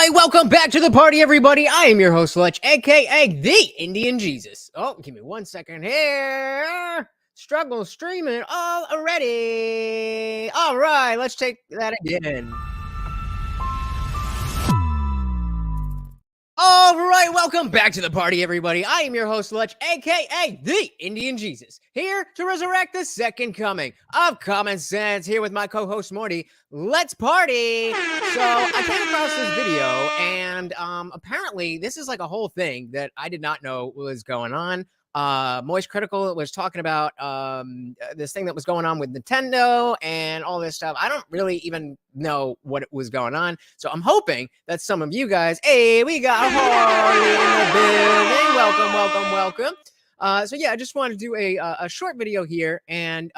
right, welcome back to the party, everybody. I am your host, Lech, aka the Indian Jesus. Oh, give me 1 second here. Struggle streaming all already. All right, let's take that again. All right, welcome back to the party, everybody. I am your host, Lech, aka the Indian Jesus, here to resurrect the second coming of common sense. Here with my co-host Morty. Let's party. So I came across this video, and apparently this is like a whole thing that I did not know was going on. Moist Critical was talking about this thing that was going on with Nintendo and all this stuff. I don't really even know what was going on, so I'm hoping that some of you guys, hey, we got Harley in the building. Welcome. So yeah, I just wanted to do a short video here and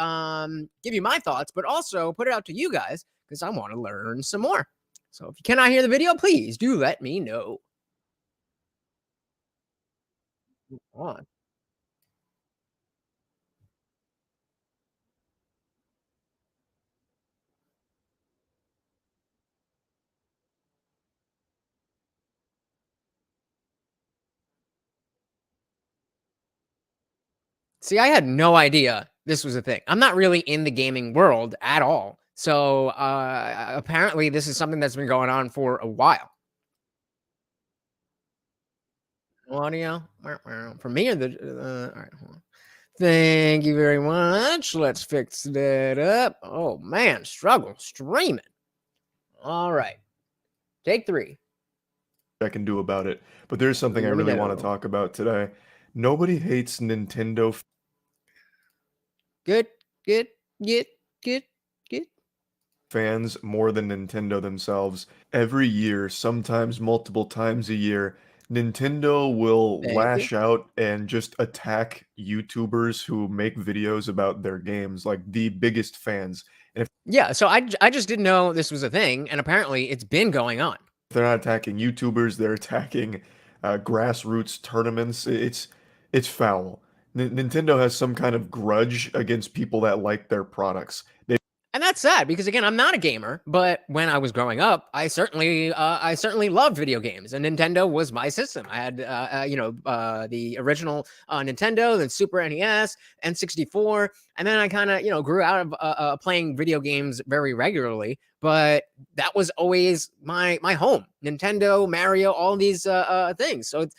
give you my thoughts, but also put it out to you guys because I want to learn some more. So if you cannot hear the video, please do let me know. Come on. See, I had no idea this was a thing. I'm not really in the gaming world at all. So apparently this is something that's been going on for a while. Audio for me or the all right, hold on. Thank you very much. Let's fix that up. Oh man, struggle streaming. All right, take 3. I can do about it. But there's something I really want to talk about today. Nobody hates Nintendo Good. fans more than Nintendo themselves. Every year, sometimes multiple times a year, Nintendo will lash out and just attack YouTubers who make videos about their games, like the biggest fans. And Yeah, so I just didn't know this was a thing, and apparently it's been going on. if they're not attacking YouTubers, they're attacking grassroots tournaments. It's foul. Nintendo has some kind of grudge against people that like their products. And that's sad because, again, I'm not a gamer, but when I was growing up, I certainly loved video games, and Nintendo was my system. I had the original Nintendo, then Super NES, N64, and then I kind of grew out of playing video games very regularly. But that was always my home: Nintendo, Mario, all these things. So it's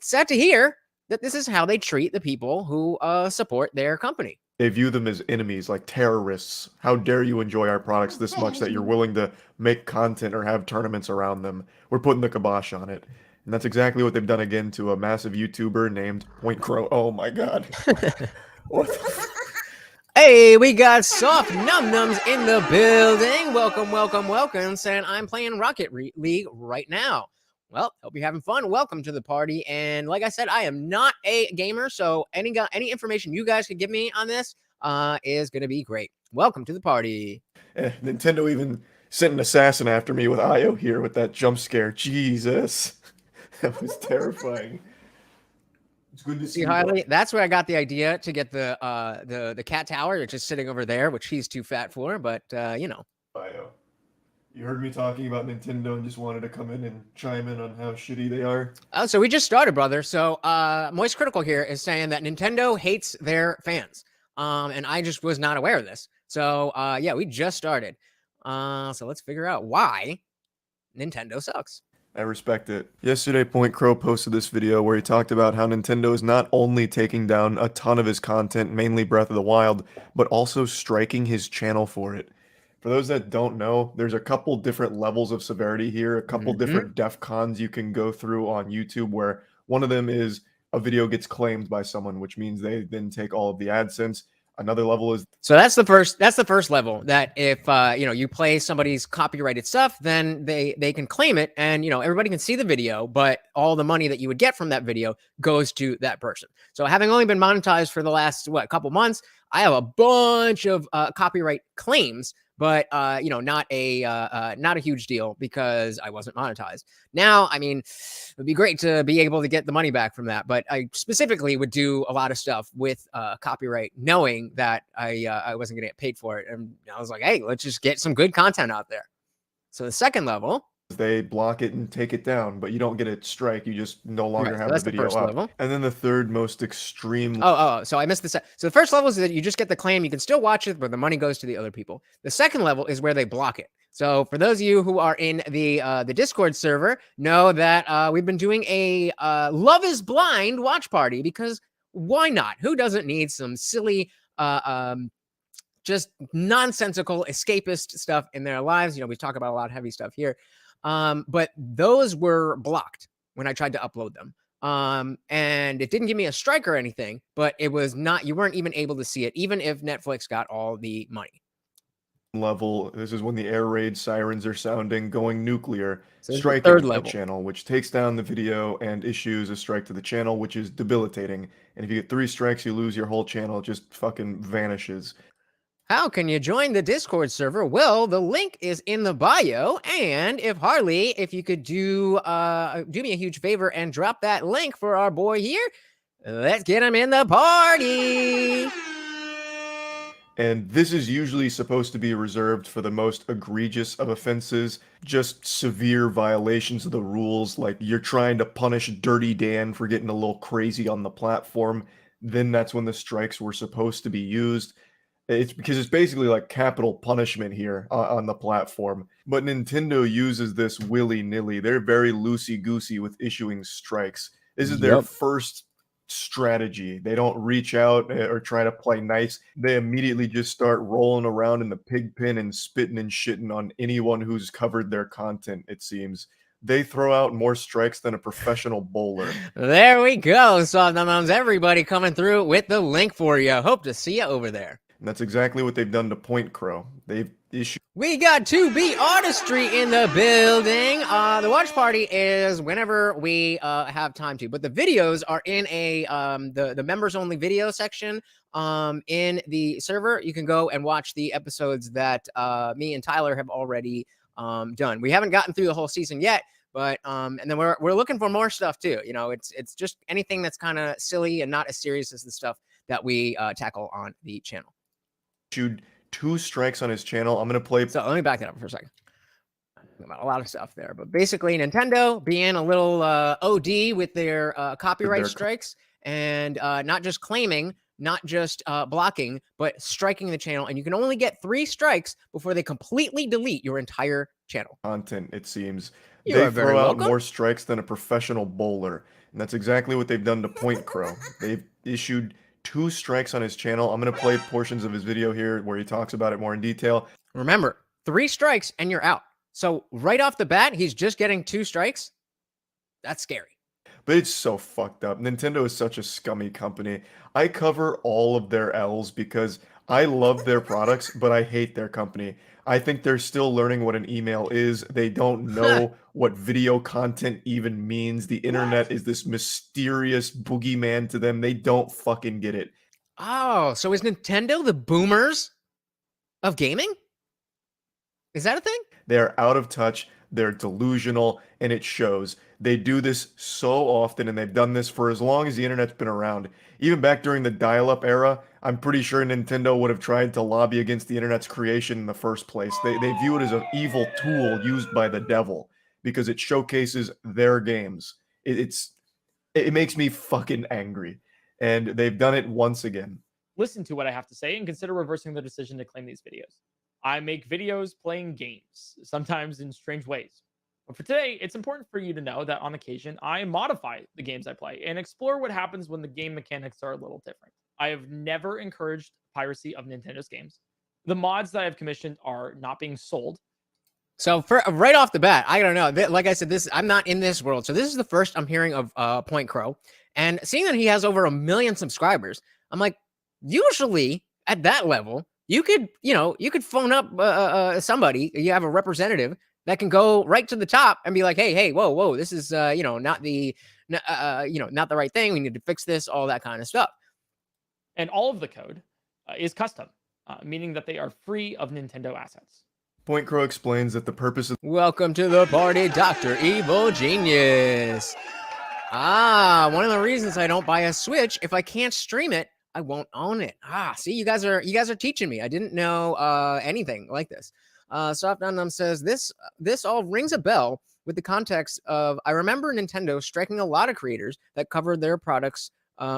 sad to hear that this is how they treat the people who support their company. They view them as enemies, like terrorists. How dare you enjoy our products this much that you're willing to make content or have tournaments around them? We're putting the kibosh on it. And that's exactly what they've done again to a massive YouTuber named Point Crow. Oh my god. What the Hey, we got Soft Num Nums in the building. Welcome. Saying I'm playing Rocket League right now. Well, hope you're having fun. Welcome to the party. And like I said, I am not a gamer, so any information you guys could give me on this is going to be great. Welcome to the party. Nintendo even sent an assassin after me with Io here with that jump scare. Jesus. That was terrifying. It's good to see Harley. That's where I got the idea to get the cat tower, which is sitting over there, which he's too fat for, but Io. You heard me talking about Nintendo and just wanted to come in and chime in on how shitty they are. Oh, so we just started, brother. So Moist Critical here is saying that Nintendo hates their fans. And I just was not aware of this. So yeah, we just started. So let's figure out why Nintendo sucks. I respect it. Yesterday, Point Crow posted this video where he talked about how Nintendo is not only taking down a ton of his content, mainly Breath of the Wild, but also striking his channel for it. For those that don't know, there's a couple different levels of severity here, a couple different DEFCONs you can go through on YouTube, where one of them is a video gets claimed by someone, which means they then take all of the AdSense. Another level is so that's the first level, that if you play somebody's copyrighted stuff, then they can claim it, and everybody can see the video, but all the money that you would get from that video goes to that person. So having only been monetized for the last couple months, I have a bunch of copyright claims, but not a huge deal because I wasn't monetized. Now, I mean, it would be great to be able to get the money back from that, but I specifically would do a lot of stuff with copyright, knowing that I wasn't going to get paid for it. And I was like, hey, let's just get some good content out there. So the second level they block it and take it down, but you don't get a strike. You just no longer Right. So have the that's the video first up. level. And then the third most extreme So I missed this. So the first level is that you just get the claim. You can still watch it, but the money goes to the other people. The second level is where they block it. So for those of you who are in the Discord server, know that we've been doing a Love is Blind watch party, because why not? Who doesn't need some silly just nonsensical escapist stuff in their lives? We talk about a lot of heavy stuff here. But those were blocked when I tried to upload them. And it didn't give me a strike or anything, but it was not, you weren't even able to see it, even if Netflix got all the money. level. This is when the air raid sirens are sounding, going nuclear, So this is the third striking a level. channel, which takes down the video and issues a strike to the channel, which is debilitating. And if you get 3 strikes, you lose your whole channel. It just fucking vanishes. How can you join the Discord server? Well, the link is in the bio. And if you could do me a huge favor and drop that link for our boy here, let's get him in the party. And this is usually supposed to be reserved for the most egregious of offenses, just severe violations of the rules, like you're trying to punish Dirty Dan for getting a little crazy on the platform. Then that's when the strikes were supposed to be used. It's because it's basically like capital punishment here on the platform. But Nintendo uses this willy-nilly. They're very loosey-goosey with issuing strikes. This is their Yep. first strategy. They don't reach out or try to play nice. They immediately just start rolling around in the pig pen and spitting and shitting on anyone who's covered their content, it seems. They throw out more strikes than a professional bowler. There we go. So everybody coming through with the link for you. Hope to see you over there. And that's exactly what they've done to Point Crow. They've issued We got 2B Artistry in the building. The watch party is whenever we have time to, but the videos are in the members only video section in the server. You can go and watch the episodes that me and Tyler have already done. We haven't gotten through the whole season yet, but and then we're looking for more stuff too. It's just anything that's kind of silly and not as serious as the stuff that we tackle on the channel. issued 2 strikes on his channel. I'm going to play. So let me back that up for a second. About a lot of stuff there, but basically Nintendo being a little OD with their copyright strikes, and not just claiming, not just blocking, but striking the channel. And you can only get 3 strikes before they completely delete your entire channel. Content, it seems. You They are very throw out welcome. more strikes than a professional bowler. And that's exactly what they've done to Point Crow. They've issued 2 strikes on his channel. I'm going to play portions of his video here where he talks about it more in detail. Remember, 3 strikes and you're out. So right off the bat, he's just getting 2 strikes. That's scary. But it's so fucked up. Nintendo is such a scummy company. I cover all of their L's because I love their products, but I hate their company. I think they're still learning what an email is. They don't know what video content even means. The internet is this mysterious boogeyman to them. They don't fucking get it. Oh, so is Nintendo the boomers of gaming? Is that a thing? They're out of touch. They're delusional, and it shows. They do this so often, and they've done this for as long as the internet's been around. Even back during the dial-up era, I'm pretty sure Nintendo would have tried to lobby against the internet's creation in the first place. They view it as an evil tool used by the devil because it showcases their games. It makes me fucking angry, and they've done it once again. Listen to what I have to say and consider reversing the decision to claim these videos. I make videos playing games, sometimes in strange ways. But for today, it's important for you to know that on occasion, I modify the games I play and explore what happens when the game mechanics are a little different. I have never encouraged piracy of Nintendo's games. The mods that I've commissioned are not being sold. So for right off the bat, I don't know. Like I said, I'm not in this world, so this is the first I'm hearing of Point Crow. And seeing that he has over 1 million subscribers, I'm like, usually at that level, you could phone up somebody. You have a representative that can go right to the top and be like, hey, whoa, this is not the right thing. We need to fix this, all that kind of stuff. And all of the code is custom, meaning that they are free of Nintendo assets. Point Crow explains that the purpose of Welcome to the party, Dr. Evil Genius. One of the reasons I don't buy a Switch, if I can't stream it, I won't own it. See, you guys are teaching me. I didn't know anything like this. Soft Unknown says this all rings a bell with the context of I remember Nintendo striking a lot of creators that covered their products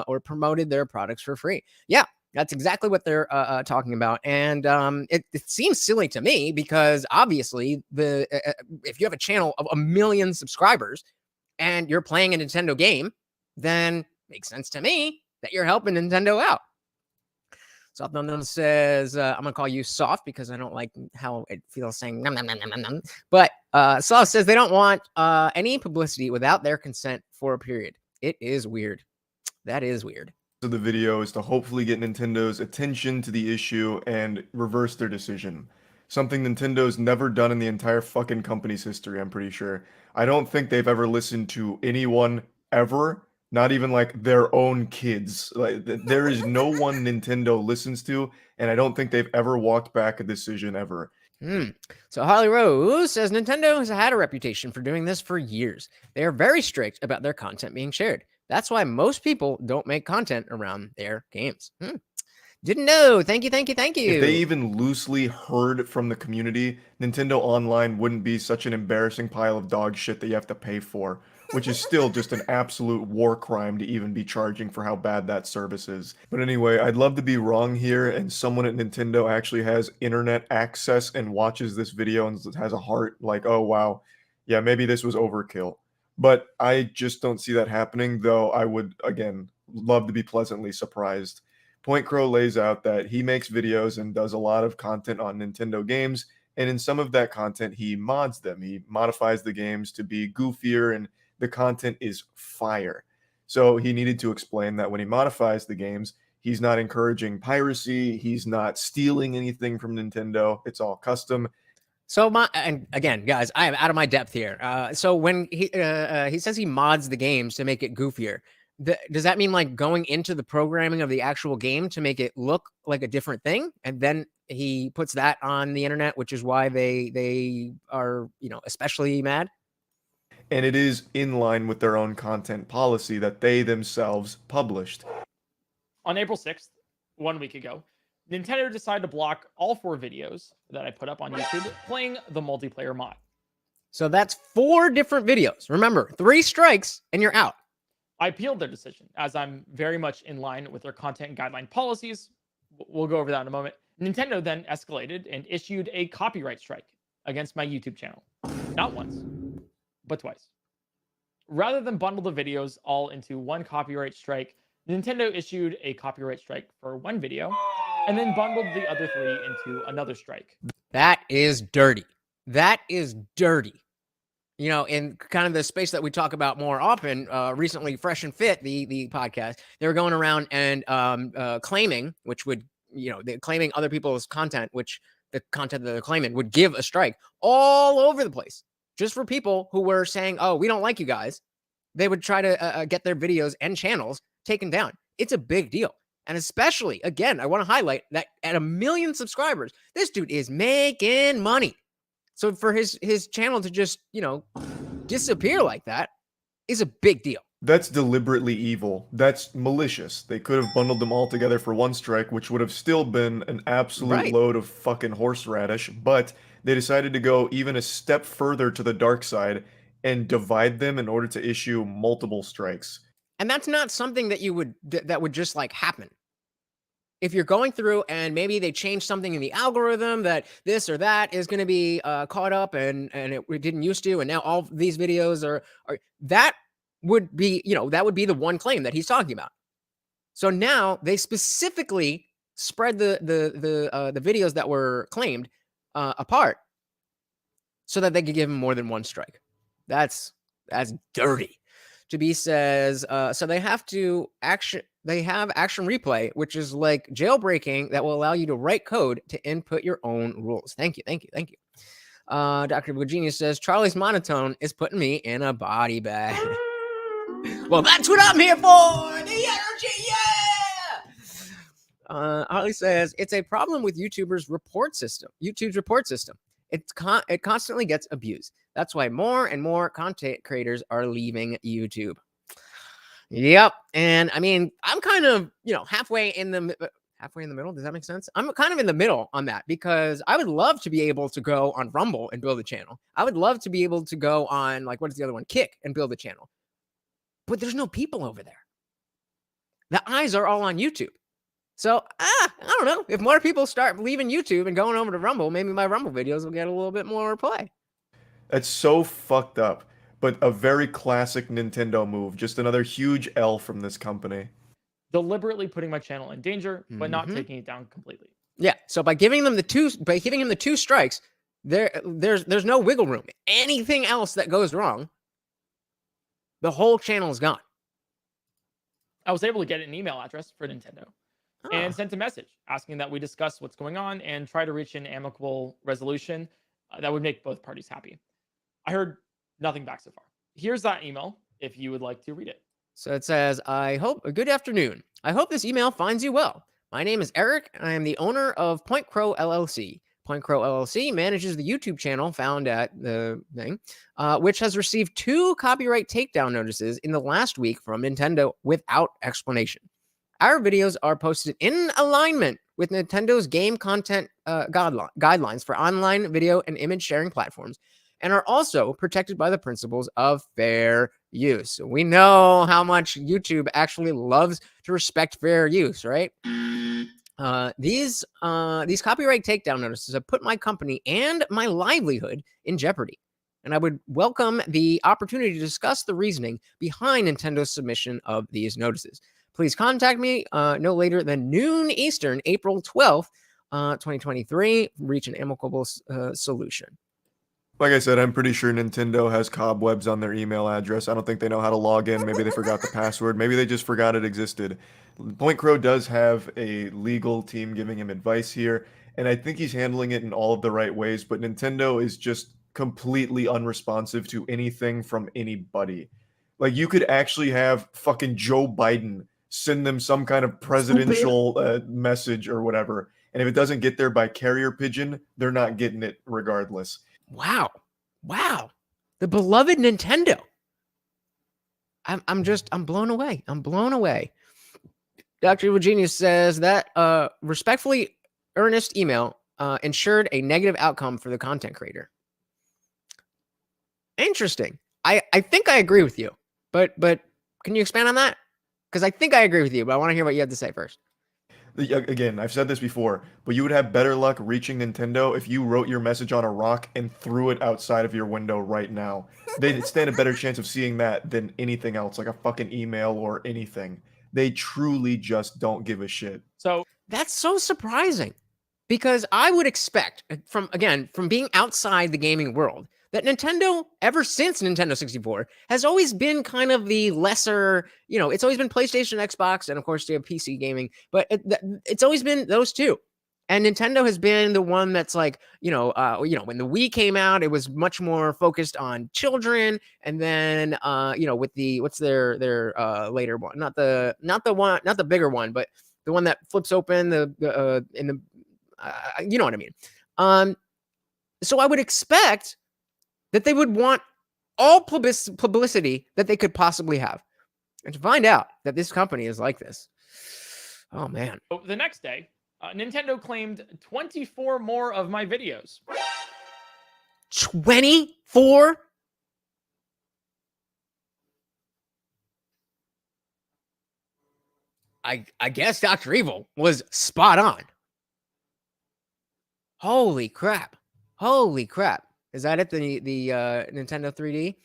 or promoted their products for free. Yeah, that's exactly what they're talking about, and it seems silly to me because obviously if you have a channel of 1 million subscribers and you're playing a Nintendo game, then it makes sense to me that you're helping Nintendo out. Soft Num says, I'm gonna call you Soft because I don't like how it feels saying num num num num num. But Soft says they don't want any publicity without their consent for a period. It is weird. That is weird. Of the video is to hopefully get Nintendo's attention to the issue and reverse their decision. Something Nintendo's never done in the entire fucking company's history, I'm pretty sure. I don't think they've ever listened to anyone ever, not even like their own kids. Like there is no one Nintendo listens to, and I don't think they've ever walked back a decision ever. So Holly Rose says Nintendo has had a reputation for doing this for years. They are very strict about their content being shared. That's why most people don't make content around their games. Didn't know. Thank you, thank you, thank you. If they even loosely heard from the community, Nintendo Online wouldn't be such an embarrassing pile of dog shit that you have to pay for, which is still just an absolute war crime to even be charging for how bad that service is. But anyway, I'd love to be wrong here, and someone at Nintendo actually has internet access and watches this video and has a heart like, oh wow, yeah, maybe this was overkill. But I just don't see that happening, though I would, again, love to be pleasantly surprised. Point Crow lays out that he makes videos and does a lot of content on Nintendo games, and in some of that content, he mods them. He modifies the games to be goofier, and the content is fire. So he needed to explain that when he modifies the games, he's not encouraging piracy, he's not stealing anything from Nintendo, it's all custom. So and again, guys, I am out of my depth here. So when he says he mods the games to make it goofier, does that mean like going into the programming of the actual game to make it look like a different thing, and then he puts that on the internet, which is why they are especially mad? And it is in line with their own content policy that they themselves published. On April 6th, 1 week ago, Nintendo decided to block all 4 videos that I put up on YouTube playing the multiplayer mod. So that's 4 different videos. Remember, 3 strikes and you're out. I appealed their decision as I'm very much in line with their content guideline policies. We'll go over that in a moment. Nintendo then escalated and issued a copyright strike against my YouTube channel. Not once, but twice. Rather than bundle the videos all into one copyright strike, Nintendo issued a copyright strike for 1 video and then bundled the other 3 into another strike. That is dirty. That is dirty. In kind of the space that we talk about more often, recently, Fresh and Fit, the podcast, they were going around and claiming, which would, they're claiming other people's content, which the content that they're claiming would give a strike all over the place, just for people who were saying, oh, we don't like you guys. They would try to get their videos and channels taken down. It's a big deal. And especially, again, I want to highlight that at 1 million subscribers, this dude is making money. So for his channel to just, disappear like that is a big deal. That's deliberately evil. That's malicious. They could have bundled them all together for 1 strike, which would have still been an absolute load of fucking horseradish, but they decided to go even a step further to the dark side and divide them in order to issue multiple strikes. And that's not something that that would just like happen. If you're going through and maybe they change something in the algorithm that this or that is going to be caught up and it didn't used to, and now all these videos are that would be, that would be the one claim that he's talking about. So now they specifically spread the videos that were claimed apart so that they could give him more than 1 strike. That's dirty. To be says, so they have action replay, which is like jailbreaking that will allow you to write code to input your own rules. Thank you. Dr. Virginia says, Charlie's monotone is putting me in a body bag. Well, that's what I'm here for. The energy, yeah. Harley says, it's a problem with YouTube's report system. It constantly gets abused. That's why more and more content creators are leaving YouTube. Yep. And I mean, I'm kind of, halfway in the halfway in the middle. Does that make sense? I'm kind of in the middle on that because I would love to be able to go on Rumble and build a channel. I would love to be able to go on, like, what is the other one? Kick and build a channel. But there's no people over there. The eyes are all on YouTube. So, I don't know. If more people start leaving YouTube and going over to Rumble, maybe my Rumble videos will get a little bit more play. That's so fucked up, but a very classic Nintendo move. Just another huge L from this company. Deliberately putting my channel in danger, but not taking it down completely. Yeah. So by giving him the two strikes, there's no wiggle room. Anything else that goes wrong, the whole channel is gone. I was able to get an email address for Nintendo and sent a message asking that we discuss what's going on and try to reach an amicable resolution that would make both parties happy. I heard nothing back so far. Here's that email if you would like to read it. So it says, good afternoon. I hope this email finds you well. My name is Eric, and I am the owner of Point Crow LLC. Point Crow LLC manages the YouTube channel found at the thing, which has received 2 copyright takedown notices in the last week from Nintendo without explanation. Our videos are posted in alignment with Nintendo's game content guidelines for online video and image sharing platforms, and are also protected by the principles of fair use. We know how much YouTube actually loves to respect fair use, right? These copyright takedown notices have put my company and my livelihood in jeopardy, and I would welcome the opportunity to discuss the reasoning behind Nintendo's submission of these notices. Please contact me no later than noon Eastern, April 12th, 2023. Reach an amicable solution. Like I said, I'm pretty sure Nintendo has cobwebs on their email address. I don't think they know how to log in. Maybe they forgot the password. Maybe they just forgot it existed. Point Crow does have a legal team giving him advice here, and I think he's handling it in all of the right ways, but Nintendo is just completely unresponsive to anything from anybody. Like, you could actually have fucking Joe Biden send them some kind of presidential message or whatever, and if it doesn't get there by carrier pigeon, they're not getting it regardless. Wow. The beloved Nintendo. I'm blown away. I'm blown away. Dr. Evil Genius says that respectfully earnest email ensured a negative outcome for the content creator. Interesting. I think I agree with you, but can you expand on that? Because I think I agree with you, but I want to hear what you have to say first. Again, I've said this before, but you would have better luck reaching Nintendo if you wrote your message on a rock and threw it outside of your window right now. They'd stand a better chance of seeing that than anything else, like a fucking email or anything. They truly just don't give a shit. So that's so surprising, because I would expect from being outside the gaming world that Nintendo, ever since Nintendo 64, has always been kind of the lesser, it's always been PlayStation, Xbox, and of course you have PC gaming, but it's always been those two. And Nintendo has been the one that's like, when the Wii came out, it was much more focused on children. And then, with what's their later one, not the bigger one, but the one that flips open you know what I mean? So I would expect that they would want all publicity that they could possibly have. And to find out that this company is like this, oh man. The next day, Nintendo claimed 24 more of my videos. 24? I guess Dr. Evil was spot on. Holy crap. Is that it? The Nintendo 3D?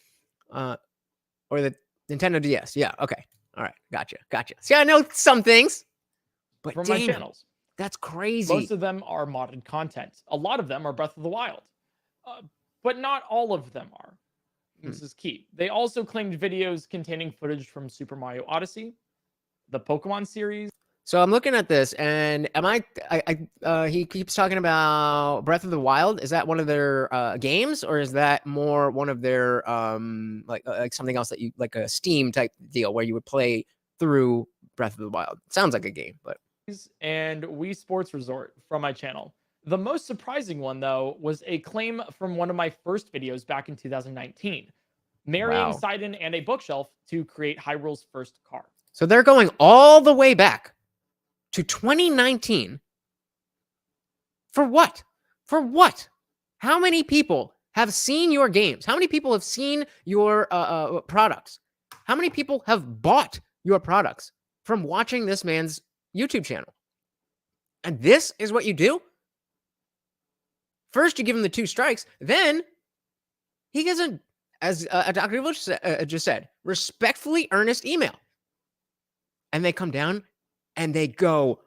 Or the Nintendo DS? Yeah, okay. All right, gotcha. See, I know some things, but from my channels. That's crazy. Most of them are modded content. A lot of them are Breath of the Wild. But not all of them are. This is key. They also claimed videos containing footage from Super Mario Odyssey, the Pokemon series. So I'm looking at this, and he keeps talking about Breath of the Wild. Is that one of their games, or is that more one of their like something else that you, like a Steam type deal where you would play through Breath of the Wild? Sounds like a game, but. And Wii Sports Resort from my channel. The most surprising one, though, was a claim from one of my first videos back in 2019, marrying Sidon and a bookshelf to create Hyrule's first car. So they're going all the way back. to 2019. For what? For what? How many people have seen your games? How many people have seen your products? How many people have bought your products from watching this man's YouTube channel? And this is what you do? First, you give him the 2 strikes. Then he gets as Dr. Evil just said, respectfully earnest email. And they come down and they go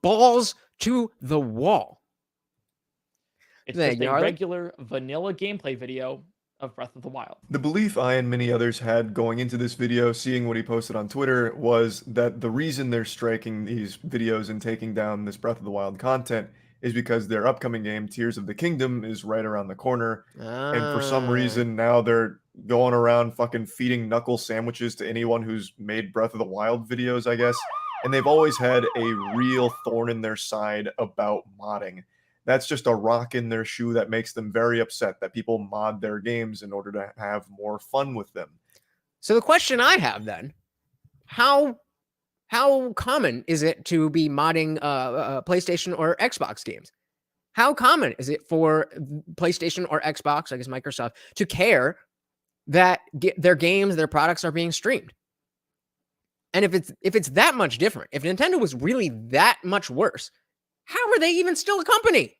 balls to the wall. It's just a regular vanilla gameplay video of Breath of the Wild. The belief I and many others had going into this video, seeing what he posted on Twitter, was that the reason they're striking these videos and taking down this Breath of the Wild content is because their upcoming game, Tears of the Kingdom, is right around the corner. And for some reason, now they're going around fucking feeding knuckle sandwiches to anyone who's made Breath of the Wild videos, I guess. And they've always had a real thorn in their side about modding. That's just a rock in their shoe that makes them very upset that people mod their games in order to have more fun with them. So the question I have then, how common is it to be modding PlayStation or Xbox games? How common is it for PlayStation or Xbox, I guess Microsoft, to care that their games, their products are being streamed? And if it's that much different, if Nintendo was really that much worse, how are they even still a company?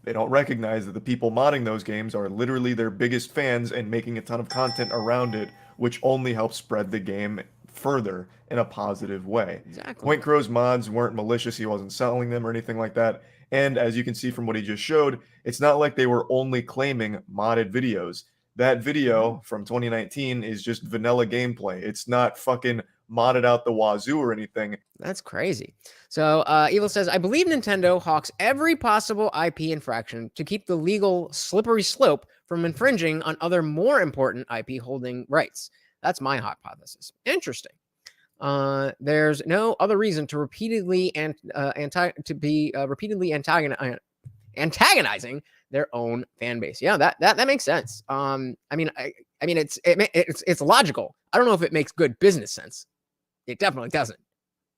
They don't recognize that the people modding those games are literally their biggest fans and making a ton of content around it, which only helps spread the game further in a positive way. Exactly. Point Crow's mods weren't malicious, he wasn't selling them or anything like that. And as you can see from what he just showed, it's not like they were only claiming modded videos. That video from 2019 is just vanilla gameplay. It's not fucking modded out the wazoo or anything. That's crazy. So Evil says, I believe Nintendo hawks every possible IP infraction to keep the legal slippery slope from infringing on other more important IP holding rights. That's my hypothesis. Interesting. There's no other reason to repeatedly antagonizing their own fan base. Yeah, that makes sense. I mean, it's logical. I don't know if it makes good business sense. It definitely doesn't,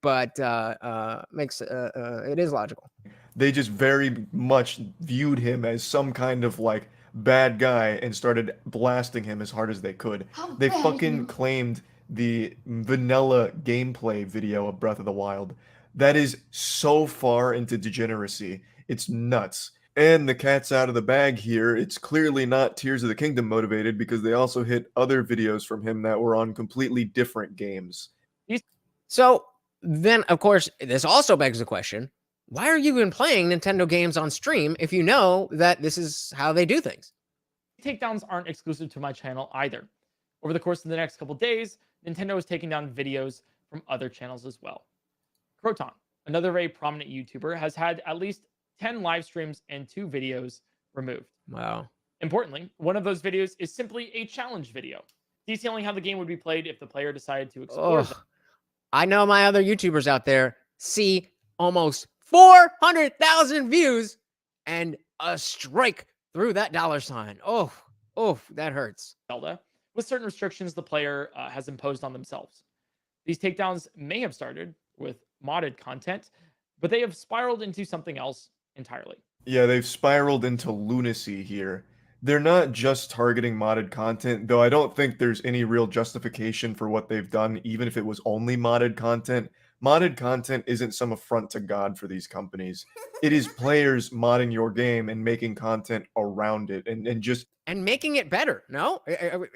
but it is logical. They just very much viewed him as some kind of like bad guy and started blasting him as hard as they could. They fucking claimed the vanilla gameplay video of Breath of the Wild. That is so far into degeneracy. It's nuts. And the cat's out of the bag here. It's clearly not Tears of the Kingdom motivated because they also hit other videos from him that were on completely different games. So then, of course, this also begs the question, why are you even playing Nintendo games on stream if you know that this is how they do things? Takedowns aren't exclusive to my channel either. Over the course of the next couple days, Nintendo is taking down videos from other channels as well. Croton, another very prominent YouTuber, has had at least 10 live streams and 2 videos removed. Wow. Importantly, one of those videos is simply a challenge video, detailing how the game would be played if the player decided to explore them. I know my other YouTubers out there see almost 400,000 views and a strike through that $sign. Oh, that hurts. Zelda, with certain restrictions the player has imposed on themselves. These takedowns may have started with modded content, but they have spiraled into something else entirely. Yeah, they've spiraled into lunacy here. They're not just targeting modded content, though I don't think there's any real justification for what they've done, even if it was only modded content. Modded content isn't some affront to God for these companies. It is players modding your game and making content around it and making it better. No?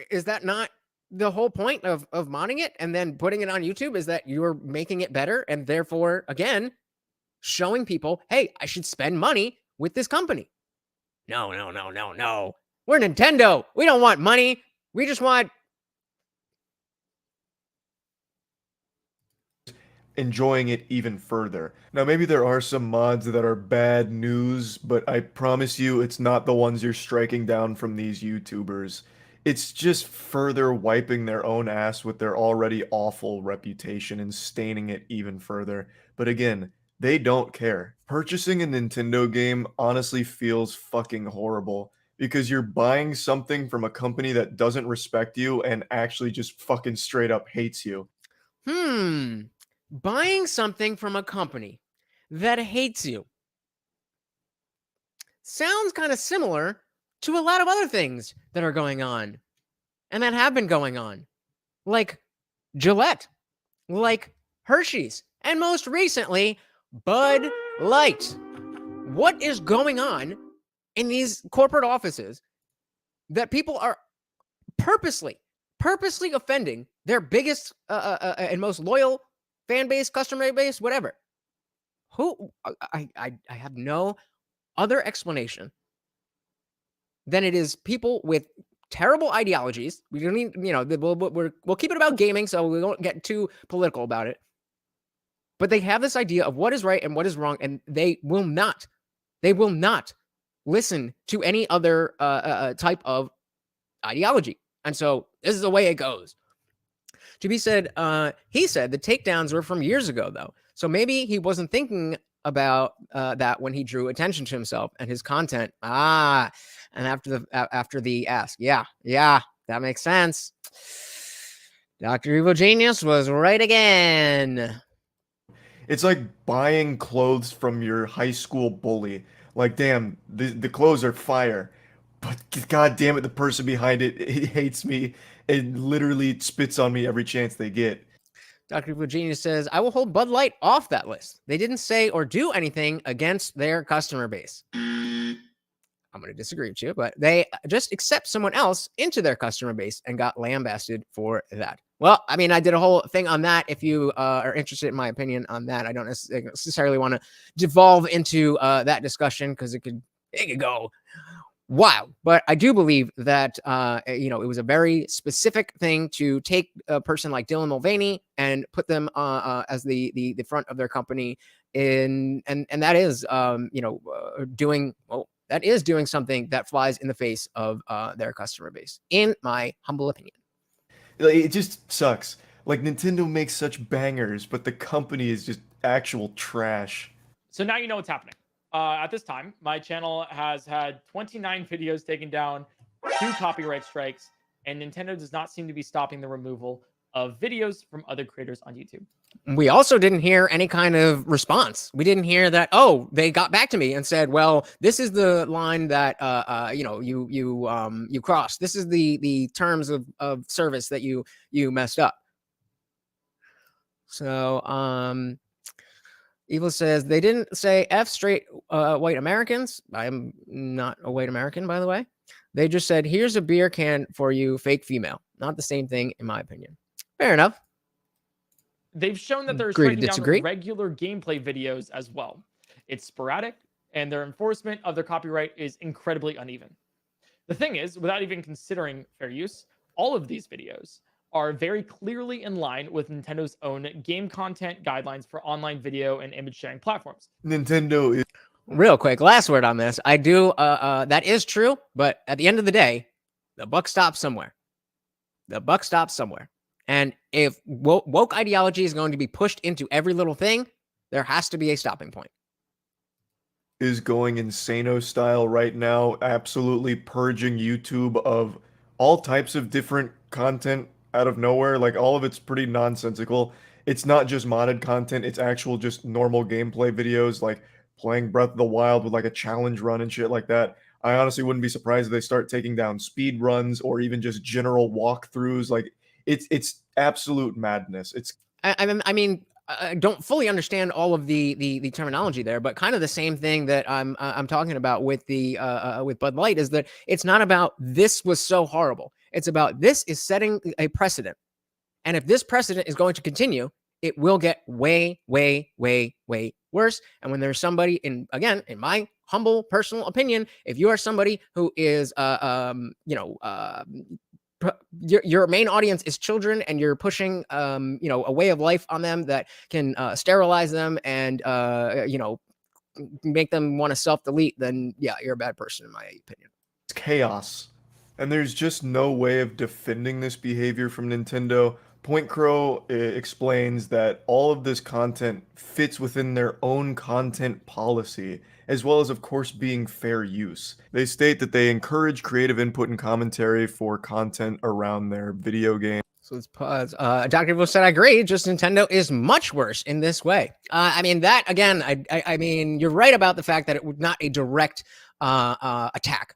Is that not the whole point of modding it and then putting it on YouTube, is that you're making it better and therefore, again, showing people, hey, I should spend money with this company. No. We're Nintendo. We don't want money. We just want enjoying it even further. Now, maybe there are some mods that are bad news, but I promise you it's not the ones you're striking down from these YouTubers. It's just further wiping their own ass with their already awful reputation and staining it even further. But again, they don't care. Purchasing a Nintendo game honestly feels fucking horrible because you're buying something from a company that doesn't respect you and actually just fucking straight up hates you. buying something from a company that hates you sounds kind of similar to a lot of other things that are going on and that have been going on, like Gillette, like Hershey's, and most recently, Bud Light. What is going on in these corporate offices that people are purposely offending their biggest and most loyal fan base, customer base, whatever? Who I have no other explanation than it is people with terrible ideologies. We don't need, we'll keep it about gaming, so we won't get too political about it. But they have this idea of what is right and what is wrong, and they will not listen to any other type of ideology. And so this is the way it goes. To be said, he said the takedowns were from years ago, though. So maybe he wasn't thinking about that when he drew attention to himself and his content. And after the ask, yeah, that makes sense. Dr. Evil Genius was right again. It's like buying clothes from your high school bully. Like, damn, the clothes are fire, but god damn it, the person behind it hates me and literally spits on me every chance they get. Dr. Evil Genius says, I will hold Bud Light off that list. They didn't say or do anything against their customer base. I'm going to disagree with you, but they just accept someone else into their customer base and got lambasted for that. Well, I mean, I did a whole thing on that. If you are interested in my opinion on that, I don't necessarily want to devolve into that discussion because it could go wild. But I do believe that, it was a very specific thing to take a person like Dylan Mulvaney and put them as the front of their company and that is, that is doing something that flies in the face of their customer base, in my humble opinion. It just sucks. Like, Nintendo makes such bangers, but the company is just actual trash. So now you know what's happening. At this time, my channel has had 29 videos taken down, 2 copyright strikes, and Nintendo does not seem to be stopping the removal of videos from other creators on YouTube. We also didn't hear any kind of response. We didn't hear that, they got back to me and said, well, this is the line that you crossed. This is the terms of service that you messed up. So Evil says they didn't say F straight white Americans. I'm not a white American, by the way. They just said, here's a beer can for you, fake female. Not the same thing, in my opinion. Fair enough. They've shown that they're striking down regular gameplay videos as well. It's sporadic, and their enforcement of their copyright is incredibly uneven. The thing is, without even considering fair use, all of these videos are very clearly in line with Nintendo's own game content guidelines for online video and image sharing platforms. Nintendo is... Real quick, last word on this. I do, that is true, but at the end of the day, the buck stops somewhere. The buck stops somewhere. And if woke ideology is going to be pushed into every little thing, there has to be a stopping point. Is going insano style right now, absolutely purging YouTube of all types of different content out of nowhere. Like, all of it's pretty nonsensical. It's not just modded content, it's actual just normal gameplay videos, like playing Breath of the Wild with like a challenge run and shit like that. I honestly wouldn't be surprised if they start taking down speed runs or even just general walkthroughs. Like, it's absolute madness. I mean, I don't fully understand all of the terminology there, but kind of the same thing that I'm talking about with the with Bud Light is that it's not about this was so horrible. It's about this is setting a precedent, and if this precedent is going to continue, it will get way, way, way, way worse. And when there's somebody in my humble personal opinion, if you are somebody who is your main audience is children and you're pushing a way of life on them that can sterilize them and make them want to self-delete, then yeah, you're a bad person in my opinion. It's chaos, and there's just no way of defending this behavior from Nintendo. Point Crow explains that all of this content fits within their own content policy, as well as, of course, being fair use. They state that they encourage creative input and commentary for content around their video game. So let's pause. Dr. Evil said, I agree. Just Nintendo is much worse in this way. I mean, that again, I mean, you're right about the fact that it was not a direct attack.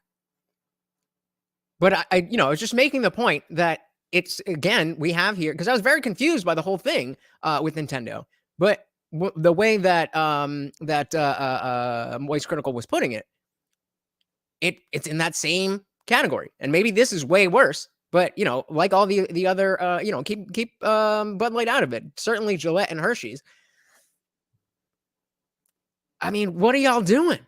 But I was just making the point that it's, again, we have here, because I was very confused by the whole thing with Nintendo. But the way that Moist Critical was putting it, it's in that same category. And maybe this is way worse. But, like all the other, keep Bud Light out of it. Certainly Gillette and Hershey's. I mean, what are y'all doing?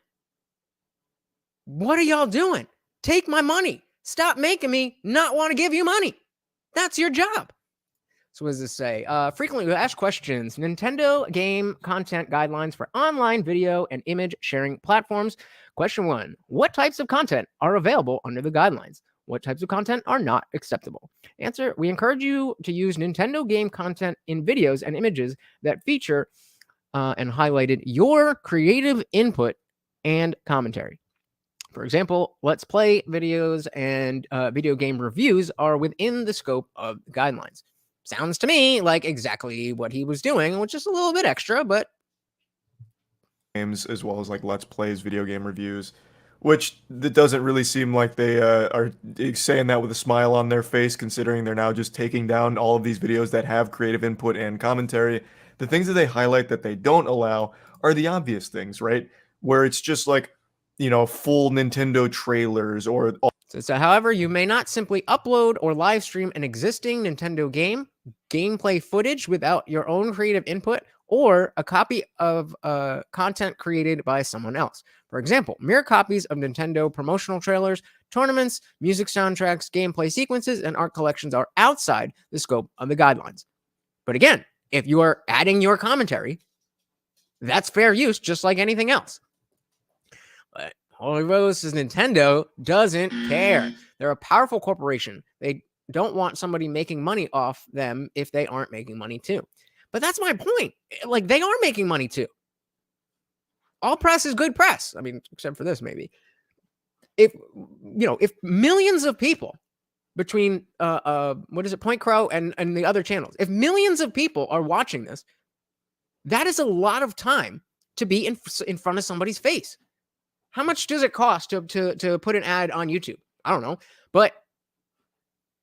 What are y'all doing? Take my money. Stop making me not want to give you money. That's your job. So what does this say? Frequently asked questions. Nintendo game content guidelines for online video and image sharing platforms. Question 1. What types of content are available under the guidelines? What types of content are not acceptable? Answer. We encourage you to use Nintendo game content in videos and images that feature and highlighted your creative input and commentary. For example, Let's Play videos and video game reviews are within the scope of the guidelines. Sounds to me like exactly what he was doing, which is a little bit extra, but... Games, as well as like Let's Plays, video game reviews, which it doesn't really seem like they are saying that with a smile on their face, considering they're now just taking down all of these videos that have creative input and commentary. The things that they highlight that they don't allow are the obvious things, right? Where it's just like, full Nintendo trailers or... So, however, you may not simply upload or live stream an existing Nintendo game, gameplay footage without your own creative input, or a copy of content created by someone else. For example, mere copies of Nintendo promotional trailers, tournaments, music soundtracks, gameplay sequences, and art collections are outside the scope of the guidelines. But again, if you are adding your commentary, that's fair use, just like anything else. But Holy Rose says Nintendo doesn't care. They're a powerful corporation. They don't want somebody making money off them if they aren't making money too. But that's my point. Like, they are making money too. All press is good press. I mean, except for this, maybe. If millions of people between Point Crow and the other channels, if millions of people are watching this, that is a lot of time to be in front of somebody's face. How much does it cost to put an ad on YouTube? I don't know, but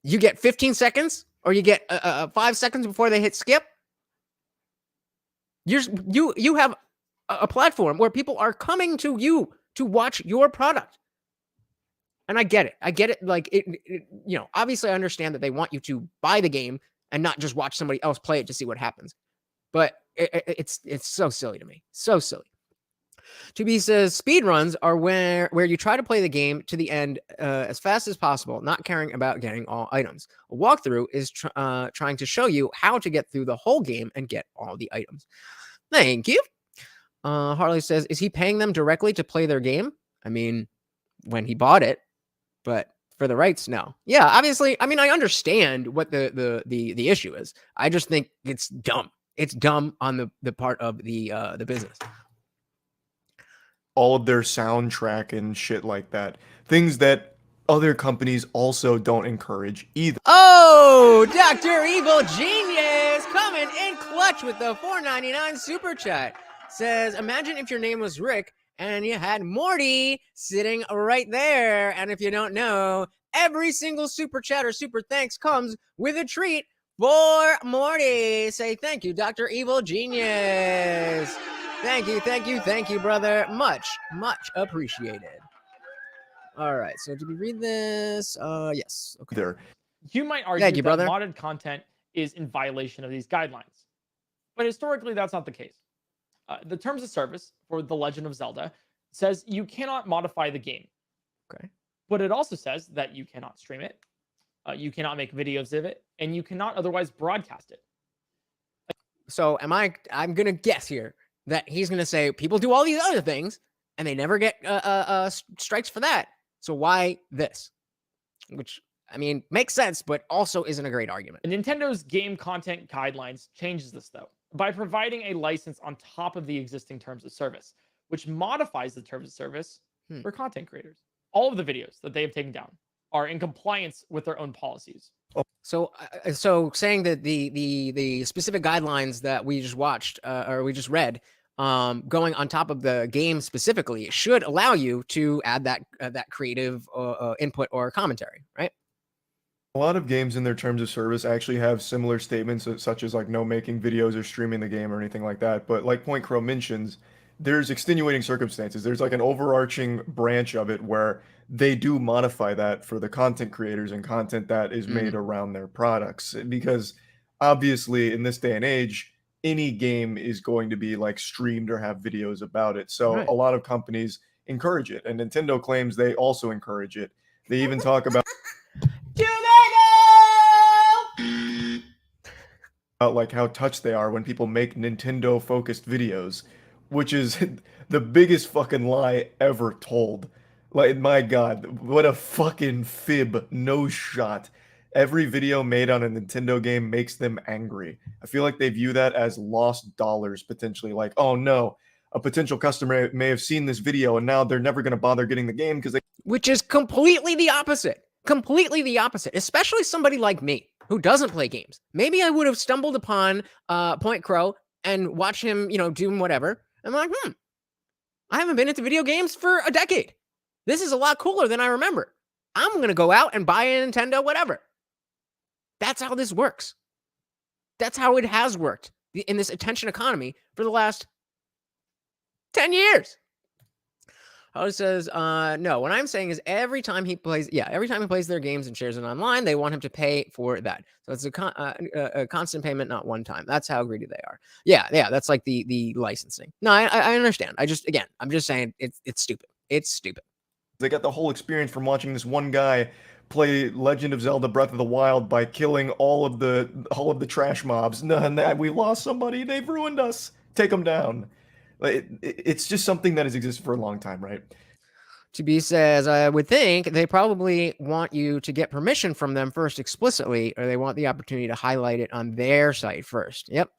you get 15 seconds, or you get 5 seconds before they hit skip. You have a platform where people are coming to you to watch your product, and I get it. I get it. Like obviously I understand that they want you to buy the game and not just watch somebody else play it to see what happens. But it's so silly to me. So silly. 2B says speedruns are where you try to play the game to the end as fast as possible, not caring about getting all items. A walkthrough is trying to show you how to get through the whole game and get all the items. Thank you. Harley says, is he paying them directly to play their game? I mean, when he bought it, but for the rights, no. Yeah, obviously, I mean, I understand what the issue is. I just think it's dumb. It's dumb on the part of the business. All of their soundtrack and shit like that. Things that other companies also don't encourage either. Oh, Dr. Evil Genius coming in clutch with the $4.99 super chat. Says, imagine if your name was Rick and you had Morty sitting right there. And if you don't know, every single super chat or super thanks comes with a treat for Morty. Say thank you, Dr. Evil Genius. Thank you, brother. Much appreciated. All right, so did we read this? Yes. Okay. There. You might argue that modded content is in violation of these guidelines, but historically that's not the case. The terms of service for The Legend of Zelda says you cannot modify the game. Okay. But it also says that you cannot stream it, you cannot make videos of it, and you cannot otherwise broadcast it. So I'm going to guess here that he's going to say people do all these other things and they never get strikes for that. So why this? Which, I mean, makes sense, but also isn't a great argument. Nintendo's game content guidelines changes this, though, by providing a license on top of the existing terms of service, which modifies the terms of service for content creators. All of the videos that they have taken down are in compliance with their own policies. So saying that the specific guidelines that we just watched or we just read, going on top of the game specifically, should allow you to add that creative input or commentary, right? A lot of games in their terms of service actually have similar statements such as like no making videos or streaming the game or anything like that. But like Point Crow mentions, there's extenuating circumstances. There's like an overarching branch of it where they do modify that for the content creators and content that is made around their products. Because obviously in this day and age, any game is going to be like streamed or have videos about it. So Right. a lot of companies encourage it, and Nintendo claims they also encourage it. They even talk about like how touched they are when people make Nintendo focused videos, which is the biggest fucking lie ever told. Like, my God, what a fucking fib. No shot. Every video made on a Nintendo game makes them angry. I feel like they view that as lost dollars potentially. Like, oh no, a potential customer may have seen this video and now they're never going to bother getting the game because they. Which is completely the opposite. Completely the opposite. Especially somebody like me who doesn't play games. Maybe I would have stumbled upon Point Crow and watched him, doing whatever. I'm like, I haven't been into video games for a decade. This is a lot cooler than I remember. I'm going to go out and buy a Nintendo, whatever. That's how this works. That's how it has worked in this attention economy for the last 10 years. Ho says, no, what I'm saying is every time he plays their games and shares it online, they want him to pay for that. So it's a constant payment, not one time. That's how greedy they are. Yeah, that's like the licensing. No, I understand. I'm just saying it's stupid. It's stupid. They got the whole experience from watching this one guy play Legend of Zelda Breath of the Wild by killing all of the trash mobs. No, we lost somebody. They've ruined us. Take them down. It's just something that has existed for a long time, right? To be says, I would think they probably want you to get permission from them first explicitly, or they want the opportunity to highlight it on their site first. Yep.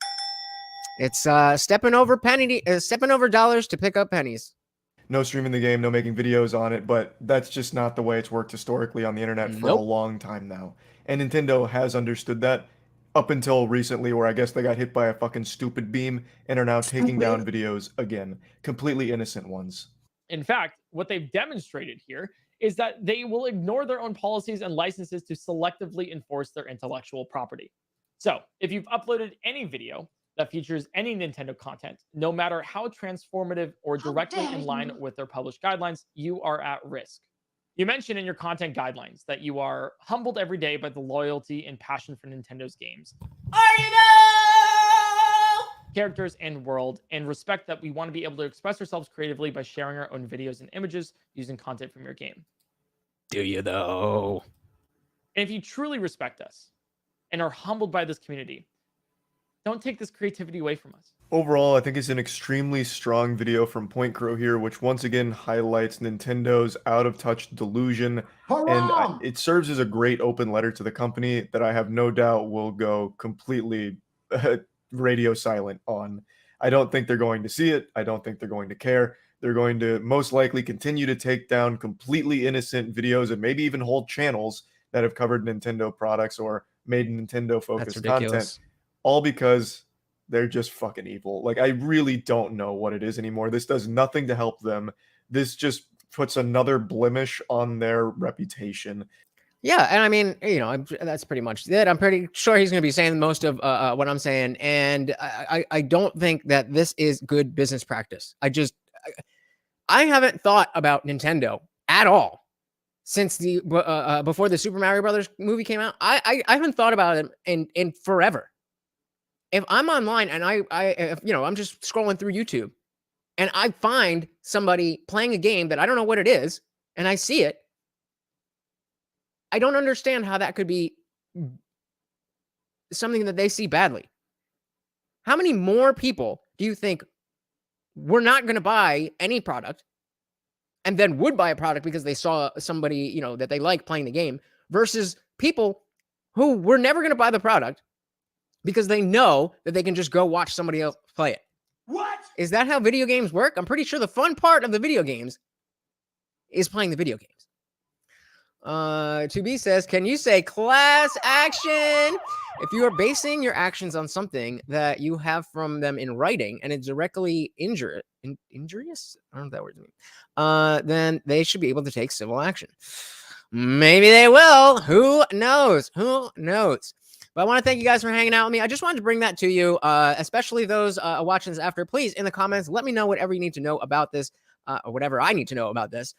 It's stepping over dollars to pick up pennies. No streaming the game, no making videos on it, but that's just not the way it's worked historically on the internet for a long time now. And Nintendo has understood that up until recently, where I guess they got hit by a fucking stupid beam and are now taking down videos again. Completely innocent ones. In fact, what they've demonstrated here is that they will ignore their own policies and licenses to selectively enforce their intellectual property. So, if you've uploaded any video that features any Nintendo content, no matter how transformative or directly in line with their published guidelines, you are at risk. You mentioned in your content guidelines that you are humbled every day by the loyalty and passion for Nintendo's games, characters, and world, and respect that we want to be able to express ourselves creatively by sharing our own videos and images using content from your game. Do you though? And if you truly respect us and are humbled by this community, don't take this creativity away from us. Overall, I think it's an extremely strong video from Point Crow here, which once again highlights Nintendo's out-of-touch delusion. And it serves as a great open letter to the company that I have no doubt will go completely radio silent on. I don't think they're going to see it. I don't think they're going to care. They're going to most likely continue to take down completely innocent videos and maybe even whole channels that have covered Nintendo products or made Nintendo-focused content. All because they're just fucking evil. Like, I really don't know what it is anymore. This does nothing to help them. This just puts another blemish on their reputation. Yeah, and I mean, that's pretty much it. I'm pretty sure he's going to be saying most of what I'm saying, and I don't think that this is good business practice. I haven't thought about Nintendo at all since the before the Super Mario Brothers movie came out. I haven't thought about it in forever. If I'm online and I'm just scrolling through YouTube and I find somebody playing a game that I don't know what it is and I see it, I don't understand how that could be something that they see badly. How many more people do you think were not going to buy any product and then would buy a product because they saw somebody, that they like playing the game versus people who were never going to buy the product because they know that they can just go watch somebody else play it? What? Is that how video games work? I'm pretty sure the fun part of the video games is playing the video games. To be says, can you say class action? If you are basing your actions on something that you have from them in writing and it's directly injurious, I don't know what that word means, then they should be able to take civil action. Maybe they will. Who knows? Who knows? But I want to thank you guys for hanging out with me. I just wanted to bring that to you, especially those watching this after. Please, in the comments, let me know whatever you need to know about this, or whatever I need to know about this.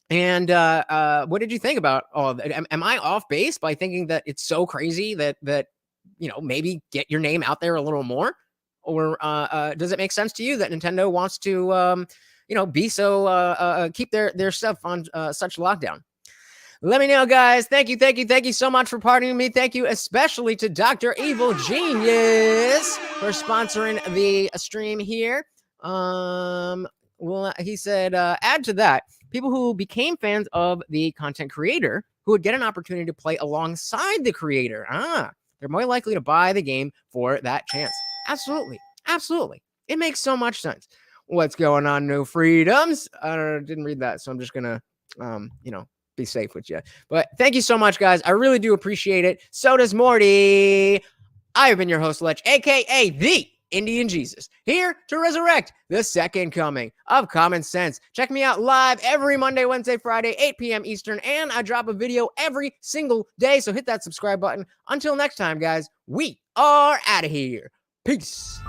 And what did you think about all of that? Am I off base by thinking that it's so crazy that maybe get your name out there a little more? Or does it make sense to you that Nintendo wants to be so keep their stuff on such lockdown? Let me know, guys. Thank you so much for partying with me. Thank you especially to Dr. Evil Genius for sponsoring the stream here. Well, he said, add to that, people who became fans of the content creator who would get an opportunity to play alongside the creator. They're more likely to buy the game for that chance. Absolutely. It makes so much sense. What's going on, No Freedoms? I didn't read that, so I'm just gonna, be safe with you. But thank you so much, guys. I really do appreciate it. So does Morty. I've been your host, Lech, aka the Indian Jesus, here to resurrect the second coming of common sense. Check me out live every Monday, Wednesday, Friday, 8 p.m. Eastern, and I drop a video every single day. So hit that subscribe button. Until next time, guys, we are out of here. Peace.